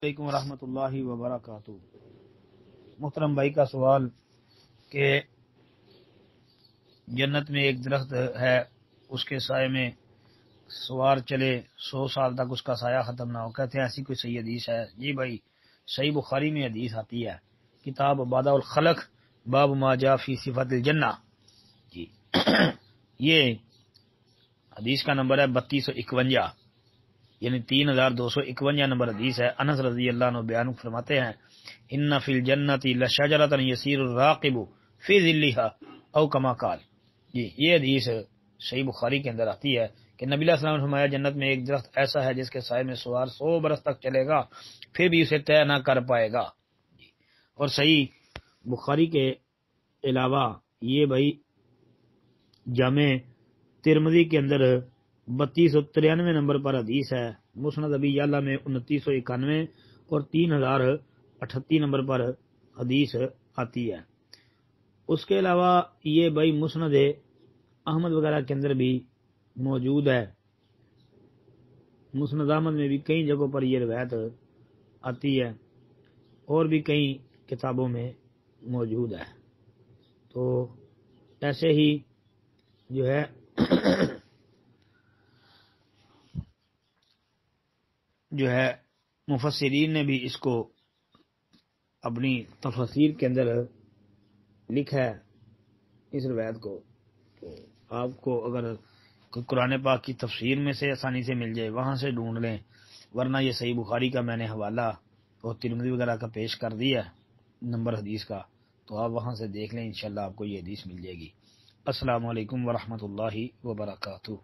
علیکم ورحمۃ اللہ وبرکاتہ۔ محترم بھائی کا سوال کہ جنت میں ایک درخت ہے، اس کے سائے میں سوار چلے 100 سال تک اس کا سایہ ختم نہ ہو، کہتے ہیں ایسی کوئی صحیح حدیث ہے؟ جی بھائی، صحیح بخاری میں حدیث آتی ہے، کتاب بادہ الخلق، باب ما جاء فی صفت الجنہ۔ جی یہ حدیث کا نمبر ہے 3251، یعنی 3251 نمبر حدیث ہے۔ انس رضی اللہ عنہ بیان فرماتے ہیں، ان فی الجنۃ لشجرۃ یسیر الراقب فی ظلها او کما قال۔ جی یہ حدیث صحیح بخاری کے اندر آتی ہے کہ نبی علیہ السلام نے فرمایا جنت میں ایک درخت ایسا ہے جس کے سائے میں سوار 100 برس تک چلے گا پھر بھی اسے طے نہ کر پائے گا۔ اور صحیح بخاری کے علاوہ یہ بھائی جامع ترمذی کے اندر 3293 نمبر پر حدیث ہے، مسند ابی یعلا میں 2991 اور 3038 نمبر پر حدیث آتی ہے۔ اس کے علاوہ یہ بھائی مسند احمد وغیرہ کے اندر بھی موجود ہے، مسند احمد میں بھی کئی جگہوں پر یہ روایت آتی ہے اور بھی کئی کتابوں میں موجود ہے۔ تو ایسے ہی جو ہے مفسرین نے بھی اس کو اپنی تفسیر کے اندر لکھا ہے اس روایت کو۔ تو آپ کو اگر قرآن پاک کی تفسیر میں سے آسانی سے مل جائے وہاں سے ڈھونڈ لیں، ورنہ یہ صحیح بخاری کا میں نے حوالہ اور ترمذی وغیرہ کا پیش کر دیا نمبر حدیث کا، تو آپ وہاں سے دیکھ لیں، انشاءاللہ آپ کو یہ حدیث مل جائے گی۔ السلام علیکم ورحمۃ اللہ وبرکاتہ۔